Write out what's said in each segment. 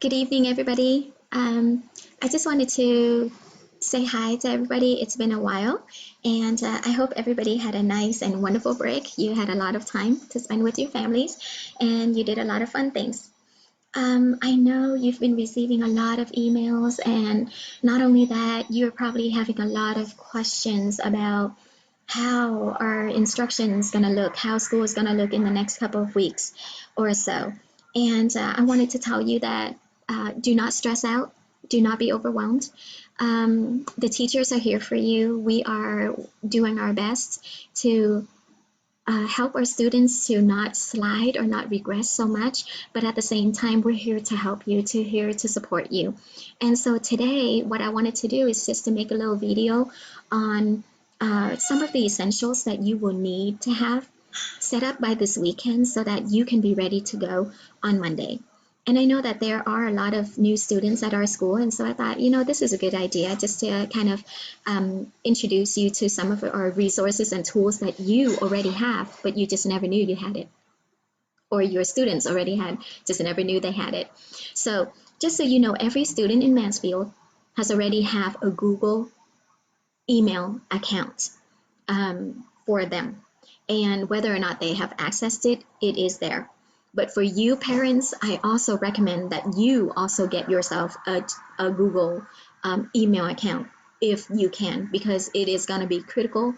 Good evening, everybody. I just wanted to say hi to everybody. It's been a while, and I hope everybody had a nice and wonderful break. You had a lot of time to spend with your families, and you did a lot of fun things. I know you've been receiving a lot of emails, and not only that, you're probably having a lot of questions about how our instructions going to look, how school is going to look in the next couple of weeks or so. And I wanted to tell you that do not stress out, do not be overwhelmed. The teachers are here for you. We are doing our best to help our students to not slide or not regress so much, but at the same time, we're here to help you, to here to support you. And so today, what I wanted to do is just to make a little video on some of the essentials that you will need to have set up by this weekend so that you can be ready to go on Monday. And I know that there are a lot of new students at our school, and so I thought, this is a good idea just to kind of introduce you to some of our resources and tools that you already have, but you just never knew you had it, or your students already had, just never knew they had it. So just so you know, every student in Mansfield has already have a Google email account for them. And whether or not they have accessed it, it is there. But for you parents, I also recommend that you also get yourself a Google email account if you can, because it is going to be critical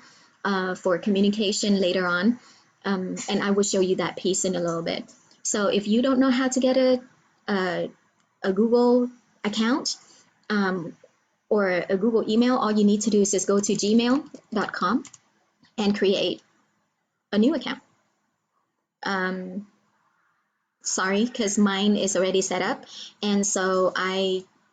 for communication later on. And I will show you that piece in a little bit. So if you don't know how to get a Google account or a Google email, all you need to do is just go to gmail.com and create a new account. Sorry, because mine is already set up, and so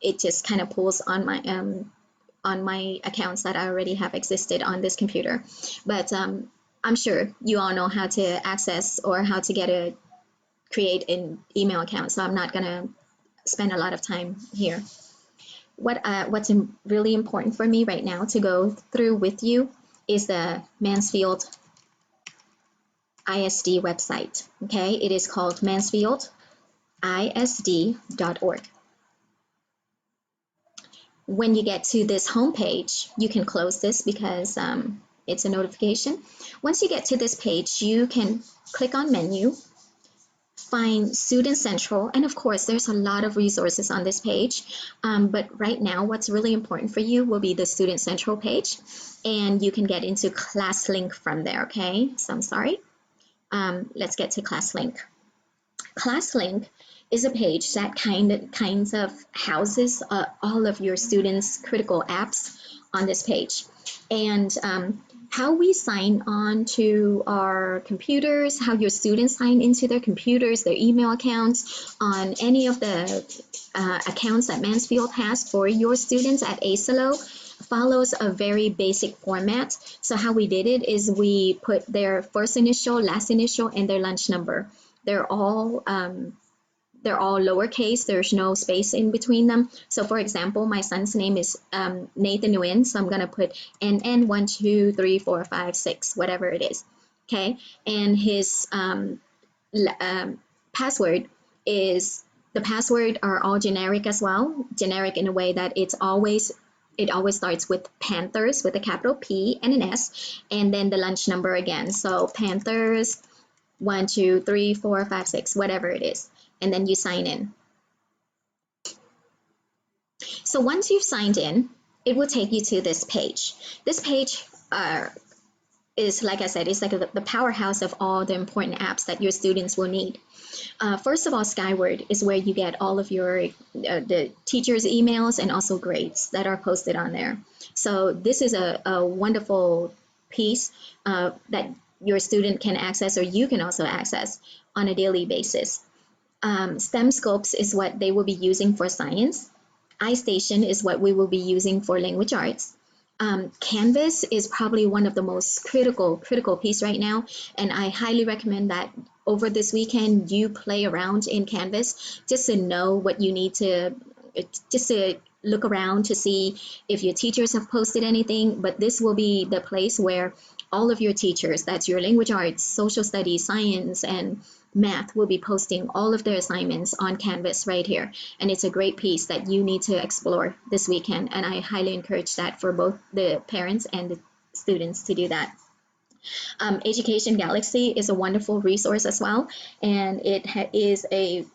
it just kind of pulls on my accounts that I already have existed on this computer. But I'm sure you all know how to access or how to create an email account, so I'm not gonna spend a lot of time here. What's really important for me right now to go through with you is the Mansfield ISD website. Okay, it is called mansfieldisd.org. When you get to this homepage, you can close this because it's a notification. Once you get to this page, you can click on menu, find Student Central, and of course there's a lot of resources on this page, but right now what's really important for you will be the Student Central page, and you can get into Classlink from there. Okay, so I'm sorry. Let's get to Classlink. Classlink is a page that kinds of houses all of your students' critical apps on this page. And how we sign on to our computers, how your students sign into their computers, their email accounts, on any of the accounts that Mansfield has for your students at ASILO follows a very basic format. So how we did it is we put their first initial, last initial, and their lunch number. They're all lowercase. There's no space in between them. So for example, my son's name is Nathan Nguyen, so I'm gonna put NN 1 2 3 4 5 6, whatever it is. Okay, and his password is, the password are all generic as well, generic in a way that it always starts with Panthers with a capital P and an S, and then the lunch number again. So Panthers 1 2 3 4 5 6, whatever it is, and then you sign in. So once you've signed in, it will take you to this page. This page is, like I said, it's like the powerhouse of all the important apps that your students will need. First of all, Skyward is where you get all of your the teachers' emails and also grades that are posted on there. So this is a wonderful piece that your student can access, or you can also access on a daily basis. STEM Scopes is what they will be using for science. iStation is what we will be using for language arts. Canvas is probably one of the most critical piece right now, and I highly recommend that over this weekend you play around in Canvas just to know what you need to, just to look around to see if your teachers have posted anything. But this will be the place where all of your teachers, that's your language arts, social studies, science, and Math will be posting all of their assignments on Canvas right here. And it's a great piece that you need to explore this weekend. And I highly encourage that for both the parents and the students to do that. Education Galaxy is a wonderful resource as well. And it is an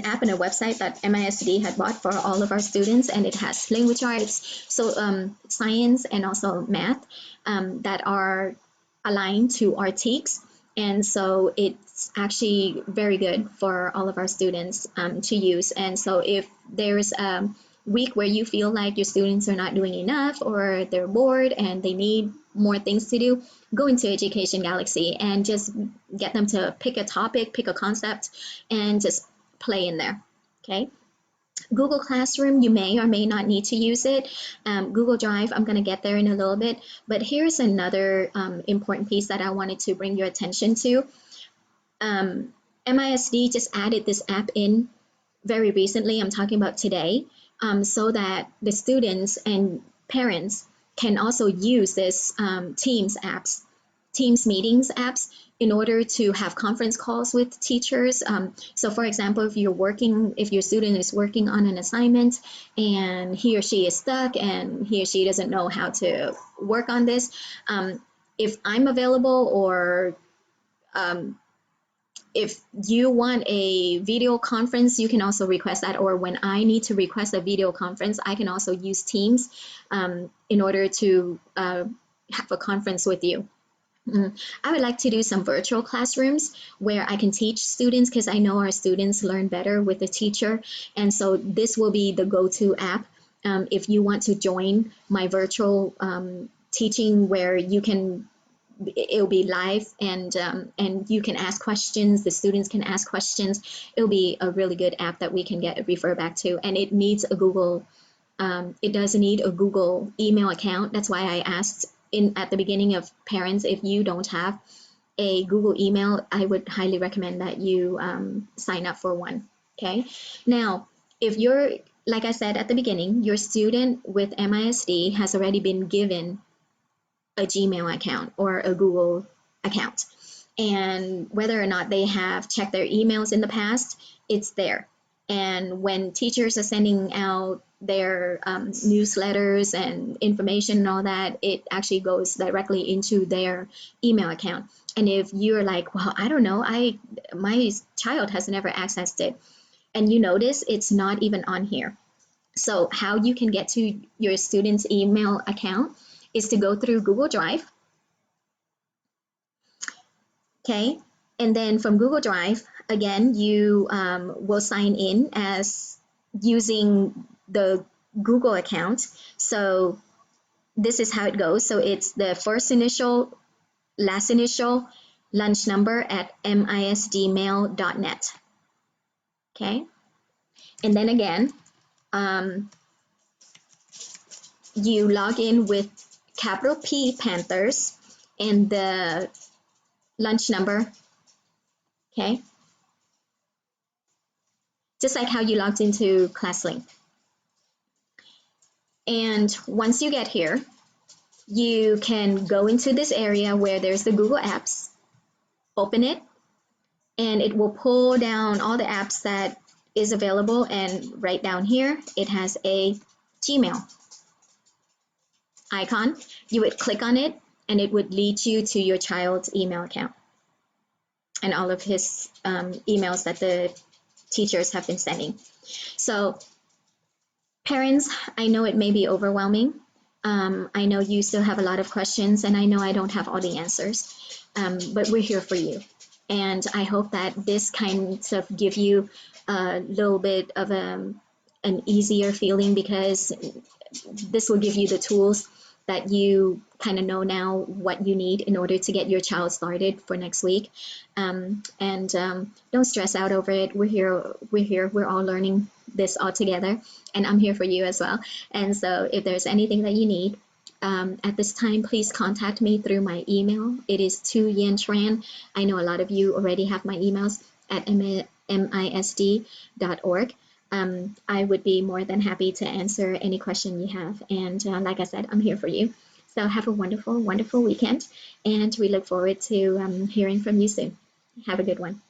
app and a website that MISD had bought for all of our students, and it has language arts, so science and also math that are aligned to our TEKS. And so it's actually very good for all of our students to use. And so if there's a week where you feel like your students are not doing enough or they're bored and they need more things to do, go into Education Galaxy and just get them to pick a topic, pick a concept, and just play in there. Okay. Google Classroom, you may or may not need to use it. Google Drive, I'm going to get there in a little bit. But here's another important piece that I wanted to bring your attention to. MISD just added this app in very recently. I'm talking about today, so that the students and parents can also use this Teams meetings apps in order to have conference calls with teachers. So for example, if your student is working on an assignment and he or she is stuck and he or she doesn't know how to work on this, if I'm available, or if you want a video conference, you can also request that. Or when I need to request a video conference, I can also use Teams in order to have a conference with you. I would like to do some virtual classrooms where I can teach students, because I know our students learn better with a teacher. And so this will be the go-to app if you want to join my virtual teaching, where it'll be live, and you can ask questions. The students can ask questions. It'll be a really good app that we can refer back to. And it needs a Google. It does need a Google email account. That's why I asked at the beginning of parents, if you don't have a Google email, I would highly recommend that you sign up for one. Okay. Now, if you're, like I said at the beginning, your student with MISD has already been given a Gmail account or a Google account, and whether or not they have checked their emails in the past, it's there. And when teachers are sending out their newsletters and information and all that, it actually goes directly into their email account. And if you're like, well, I don't know, my child has never accessed it, and you notice it's not even on here. So how you can get to your student's email account is to go through Google Drive. Okay. And then from Google Drive, again, you will sign in as using the Google account. So this is how it goes. So it's the first initial, last initial, lunch number at misdmail.net. Okay. And then again, you log in with capital P Panthers and the lunch number. Okay. Just like how you logged into Classlink. And once you get here, you can go into this area where there's the Google Apps, open it, and it will pull down all the apps that is available. And right down here, it has a Gmail icon. You would click on it, and it would lead you to your child's email account and all of his emails that the teachers have been sending. So parents, I know it may be overwhelming. I know you still have a lot of questions, and I know I don't have all the answers, but we're here for you. And I hope that this kind of give you a little bit of an easier feeling, because this will give you the tools that you kind of know now what you need in order to get your child started for next week. Don't stress out over it. We're here. We're all learning this all together, and I'm here for you as well. And so if there's anything that you need at this time, please contact me through my email. It is tuyentran. I know a lot of you already have my emails at misd.org. I would be more than happy to answer any question you have. And like I said, I'm here for you. So have a wonderful, wonderful weekend. And we look forward to hearing from you soon. Have a good one.